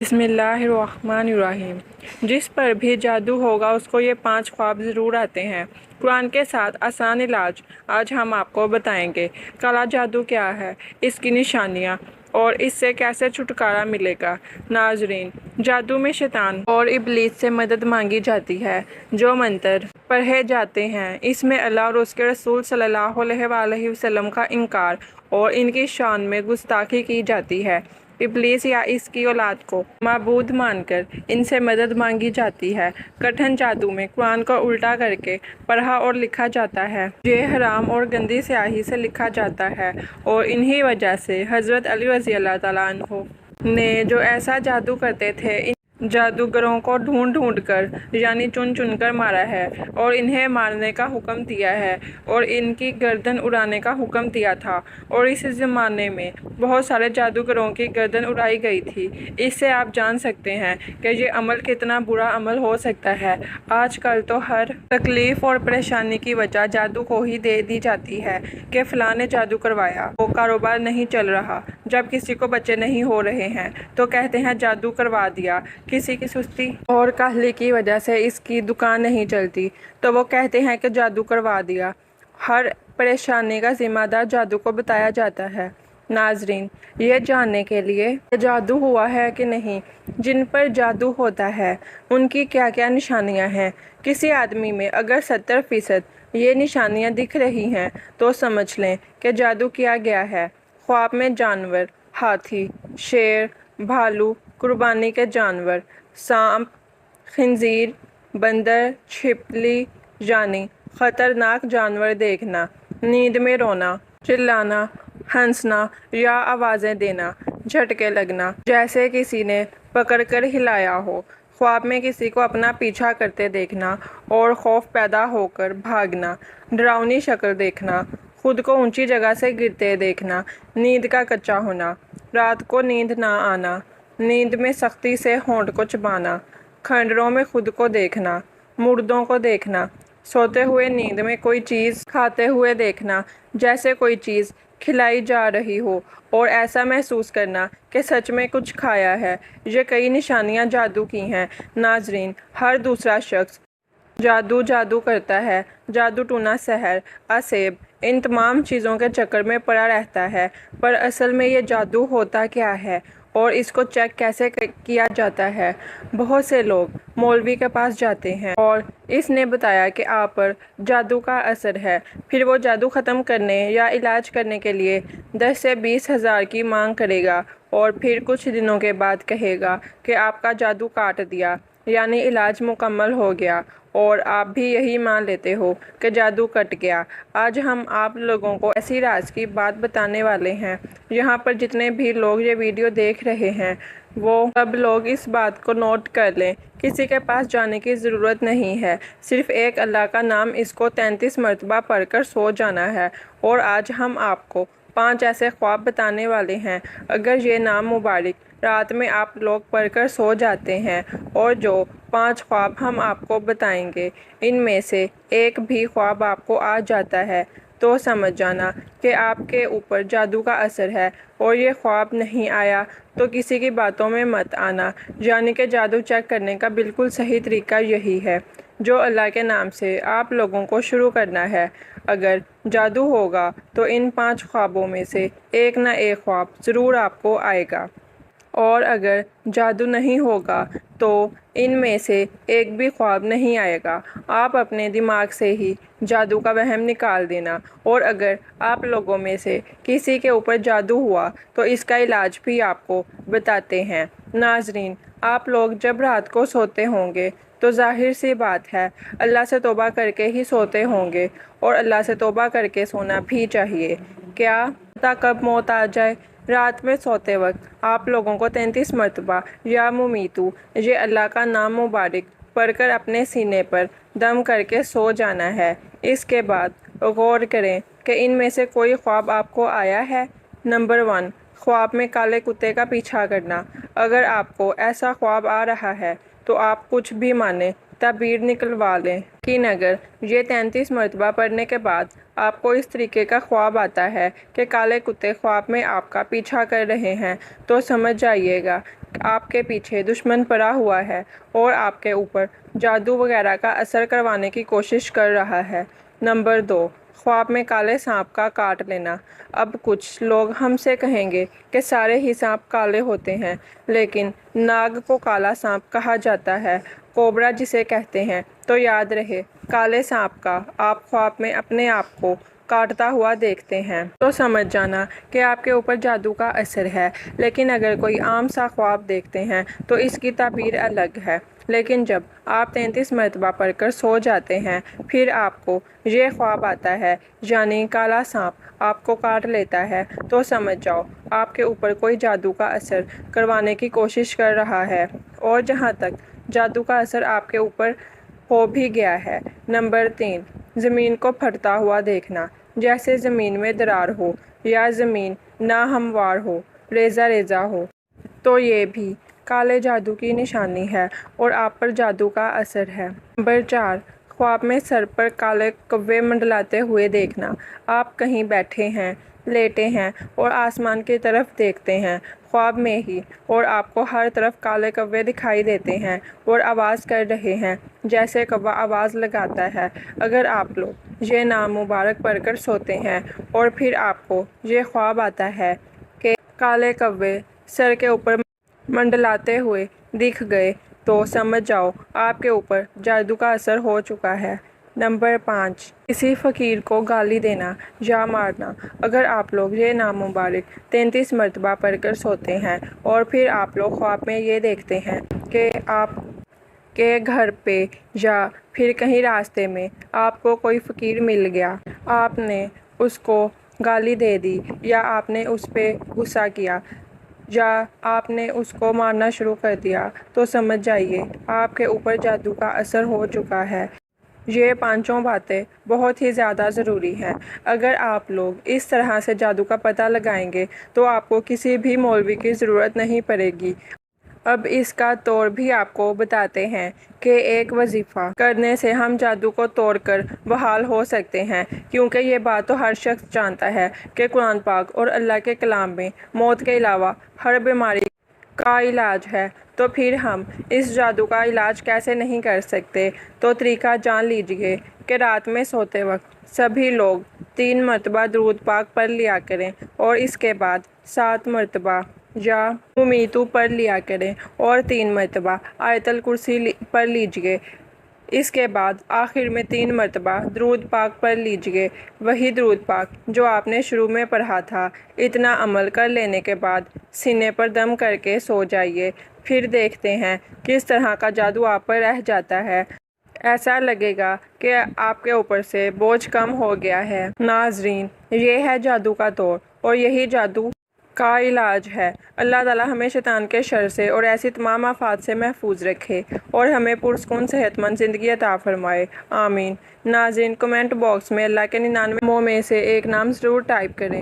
بسم اللہ الرحمن الرحیم۔ جس پر بھی جادو ہوگا اس کو یہ 5 خواب ضرور آتے ہیں۔ قرآن کے ساتھ آسان علاج آج ہم آپ کو بتائیں گے۔ کالا جادو کیا ہے، اس کی نشانیاں اور اس سے کیسے چھٹکارا ملے گا۔ ناظرین، جادو میں شیطان اور ابلیس سے مدد مانگی جاتی ہے۔ جو منتر پڑھے جاتے ہیں اس میں اللہ اور اس کے رسول صلی اللہ علیہ وآلہ وسلم کا انکار اور ان کی شان میں گستاخی کی جاتی ہے۔ ابلیس یا اس کی اولاد کو معبود مان کر ان سے مدد مانگی جاتی ہے۔ کٹھن جادو میں قرآن کو الٹا کر کے پڑھا اور لکھا جاتا ہے۔ یہ حرام اور گندی سیاہی سے لکھا جاتا ہے اور انہی وجہ سے حضرت علی رضی اللہ تعالیٰ عنہ نے جو ایسا جادو کرتے تھے ان جادوگروں کو ڈھونڈ ڈھونڈ کر یعنی چن چن کر مارا ہے اور انہیں مارنے کا حکم دیا ہے اور ان کی گردن اڑانے کا حکم دیا تھا، اور اس زمانے میں بہت سارے جادوگروں کی گردن اڑائی گئی تھی۔ اس سے آپ جان سکتے ہیں کہ یہ عمل کتنا برا عمل ہو سکتا ہے۔ آج کل تو ہر تکلیف اور پریشانی کی وجہ جادو کو ہی دے دی جاتی ہے کہ فلاں نے جادو کروایا، وہ کاروبار نہیں چل رہا۔ جب کسی کو بچے نہیں ہو رہے ہیں تو کہتے ہیں جادو کروا دیا۔ کسی کی سستی اور کاہلی کی وجہ سے اس کی دکان نہیں چلتی تو وہ کہتے ہیں کہ جادو کروا دیا۔ ہر پریشانی کا ذمہ دار جادو کو بتایا جاتا ہے۔ ناظرین، یہ جاننے کے لیے کہ جادو ہوا ہے کہ نہیں، جن پر جادو ہوتا ہے ان کی کیا کیا نشانیاں ہیں۔ کسی آدمی میں اگر 70% یہ نشانیاں دکھ رہی ہیں تو سمجھ لیں کہ جادو کیا گیا ہے۔ خواب میں جانور، ہاتھی، شیر، بھالو، قربانی کے جانور، سانپ، خنزیر، بندر، چھپکلی یعنی خطرناک جانور دیکھنا، نیند میں رونا، چلانا، ہنسنا یا آوازیں دینا، جھٹکے لگنا جیسے کسی نے پکڑ کر ہلایا ہو، خواب میں کسی کو اپنا پیچھا کرتے دیکھنا اور خوف پیدا ہو کر بھاگنا، ڈراؤنی شکل دیکھنا، خود کو اونچی جگہ سے گرتے دیکھنا، نیند کا کچا ہونا، رات کو نیند نہ آنا، نیند میں سختی سے ہونٹ کو چبانا، کھنڈروں میں خود کو دیکھنا، مردوں کو دیکھنا، سوتے ہوئے نیند میں کوئی چیز کھاتے ہوئے دیکھنا جیسے کوئی چیز کھلائی جا رہی ہو اور ایسا محسوس کرنا کہ سچ میں کچھ کھایا ہے۔ یہ کئی نشانیاں جادو کی ہیں۔ ناظرین، ہر دوسرا شخص جادو کرتا ہے۔ جادو ٹونا، سحر، اسیب، ان تمام چیزوں کے چکر میں پڑا رہتا ہے، پر اصل میں یہ جادو ہوتا کیا ہے اور اس کو چیک کیسے کیا جاتا ہے۔ بہت سے لوگ مولوی کے پاس جاتے ہیں اور اس نے بتایا کہ آپ پر جادو کا اثر ہے، پھر وہ جادو ختم کرنے یا علاج کرنے کے لیے 10 سے 20 ہزار کی مانگ کرے گا اور پھر کچھ دنوں کے بعد کہے گا کہ آپ کا جادو کاٹ دیا، یعنی علاج مکمل ہو گیا، اور آپ بھی یہی مان لیتے ہو کہ جادو کٹ گیا۔ آج ہم آپ لوگوں کو ایسی راز کی بات بتانے والے ہیں۔ یہاں پر جتنے بھی لوگ یہ ویڈیو دیکھ رہے ہیں وہ سب لوگ اس بات کو نوٹ کر لیں، کسی کے پاس جانے کی ضرورت نہیں ہے، صرف ایک اللہ کا نام اس کو 33 مرتبہ پڑھ کر سو جانا ہے۔ اور آج ہم آپ کو 5 ایسے خواب بتانے والے ہیں، اگر یہ نام مبارک رات میں آپ لوگ پڑھ کر سو جاتے ہیں اور جو 5 خواب ہم آپ کو بتائیں گے ان میں سے ایک بھی خواب آپ کو آ جاتا ہے تو سمجھ جانا کہ آپ کے اوپر جادو کا اثر ہے، اور یہ خواب نہیں آیا تو کسی کی باتوں میں مت آنا، یعنی کہ جادو چیک کرنے کا بالکل صحیح طریقہ یہی ہے جو اللہ کے نام سے آپ لوگوں کو شروع کرنا ہے۔ اگر جادو ہوگا تو ان 5 خوابوں میں سے ایک نہ ایک خواب ضرور آپ کو آئے گا، اور اگر جادو نہیں ہوگا تو ان میں سے ایک بھی خواب نہیں آئے گا۔ آپ اپنے دماغ سے ہی جادو کا وہم نکال دینا، اور اگر آپ لوگوں میں سے کسی کے اوپر جادو ہوا تو اس کا علاج بھی آپ کو بتاتے ہیں۔ ناظرین، آپ لوگ جب رات کو سوتے ہوں گے تو ظاہر سی بات ہے اللہ سے توبہ کر کے ہی سوتے ہوں گے، اور اللہ سے توبہ کر کے سونا بھی چاہیے۔ کیا پتہ کب موت آ جائے؟ رات میں سوتے وقت آپ لوگوں کو 33 مرتبہ یا ممیتو یہ اللہ کا نام مبارک پڑھ کر اپنے سینے پر دم کر کے سو جانا ہے۔ اس کے بعد غور کریں کہ ان میں سے کوئی خواب آپ کو آیا ہے۔ نمبر 1، خواب میں کالے کتے کا پیچھا کرنا۔ اگر آپ کو ایسا خواب آ رہا ہے تو آپ کچھ بھی مانیں، تعبیر نکلوا لیں، لیکن اگر یہ 33 مرتبہ پڑھنے کے بعد آپ کو اس طریقے کا خواب آتا ہے کہ کالے کتے خواب میں آپ کا پیچھا کر رہے ہیں تو سمجھ جائیے گا آپ کے پیچھے دشمن پڑا ہوا ہے اور آپ کے اوپر جادو وغیرہ کا اثر کروانے کی کوشش کر رہا ہے۔ نمبر 2، خواب میں کالے سانپ کا کاٹ لینا۔ اب کچھ لوگ ہم سے کہیں گے کہ سارے ہی سانپ کالے ہوتے ہیں، لیکن ناگ کو کالا سانپ کہا جاتا ہے، کوبرا جسے کہتے ہیں۔ تو یاد رہے، کالے سانپ کا آپ خواب میں اپنے آپ کو کاٹتا ہوا دیکھتے ہیں تو سمجھ جانا کہ آپ کے اوپر جادو کا اثر ہے، لیکن اگر کوئی عام سا خواب دیکھتے ہیں تو اس کی تعبیر الگ ہے۔ لیکن جب آپ 33 مرتبہ پڑھ کر سو جاتے ہیں پھر آپ کو یہ خواب آتا ہے، یعنی کالا سانپ آپ کو کاٹ لیتا ہے، تو سمجھ جاؤ آپ کے اوپر کوئی جادو کا اثر کروانے کی کوشش کر رہا ہے، اور جہاں تک جادو کا اثر آپ کے اوپر ہو بھی گیا ہے۔ نمبر 3، زمین کو پھٹتا ہوا دیکھنا، جیسے زمین میں درار ہو یا زمین ناہموار ہو، ریزہ ریزہ ہو، تو یہ بھی کالے جادو کی نشانی ہے اور آپ پر جادو کا اثر ہے۔ نمبر 4، خواب میں سر پر کالے کوے منڈلاتے ہوئے دیکھنا۔ آپ کہیں بیٹھے ہیں، لیٹے ہیں اور آسمان کی طرف دیکھتے ہیں خواب میں ہی، اور آپ کو ہر طرف کالے کوے دکھائی دیتے ہیں اور آواز کر رہے ہیں جیسے کوا آواز لگاتا ہے۔ اگر آپ لوگ یہ نام مبارک پڑھ کر سوتے ہیں اور پھر آپ کو یہ خواب آتا ہے کہ کالے کوے سر کے اوپر منڈلاتے ہوئے دکھ گئے تو سمجھ جاؤ آپ کے اوپر جادو کا اثر ہو چکا ہے۔ نمبر 5، کسی فقیر کو گالی دینا یا مارنا۔ اگر آپ لوگ یہ نام مبارک 33 مرتبہ پڑھ کر سوتے ہیں اور پھر آپ لوگ خواب میں یہ دیکھتے ہیں کہ آپ کے گھر پہ یا پھر کہیں راستے میں آپ کو کوئی فقیر مل گیا، آپ نے اس کو گالی دے دی یا آپ نے اس پہ غصہ کیا یا آپ نے اس کو مارنا شروع کر دیا، تو سمجھ جائیے آپ کے اوپر جادو کا اثر ہو چکا ہے۔ یہ 5 باتیں بہت ہی زیادہ ضروری ہیں۔ اگر آپ لوگ اس طرح سے جادو کا پتہ لگائیں گے تو آپ کو کسی بھی مولوی کی ضرورت نہیں پڑے گی۔ اب اس کا توڑ بھی آپ کو بتاتے ہیں کہ ایک وظیفہ کرنے سے ہم جادو کو توڑ کر بحال ہو سکتے ہیں، کیونکہ یہ بات تو ہر شخص جانتا ہے کہ قرآن پاک اور اللہ کے کلام میں موت کے علاوہ ہر بیماری کا علاج ہے، تو پھر ہم اس جادو کا علاج کیسے نہیں کر سکتے؟ تو طریقہ جان لیجئے کہ رات میں سوتے وقت سبھی لوگ 3 مرتبہ درود پاک پڑھ لیا کریں اور اس کے بعد 7 مرتبہ یا امیتو پڑھ لیا کریں اور 3 مرتبہ آیت الکرسی پڑھ لیجئے۔ اس کے بعد آخر میں 3 مرتبہ درود پاک پڑھ لیجئے، وہی درود پاک جو آپ نے شروع میں پڑھا تھا۔ اتنا عمل کر لینے کے بعد سینے پر دم کر کے سو جائیے، پھر دیکھتے ہیں کس طرح کا جادو آپ پر رہ جاتا ہے۔ ایسا لگے گا کہ آپ کے اوپر سے بوجھ کم ہو گیا ہے۔ ناظرین، یہ ہے جادو کا توڑ اور یہی جادو کا علاج ہے۔ اللہ تعالیٰ ہمیں شیطان کے شر سے اور ایسی تمام آفات سے محفوظ رکھے اور ہمیں پرسکون صحت مند زندگی عطا فرمائے، آمین۔ ناظرین، کمنٹ باکس میں اللہ کے 99 ناموں میں سے ایک نام ضرور ٹائپ کریں۔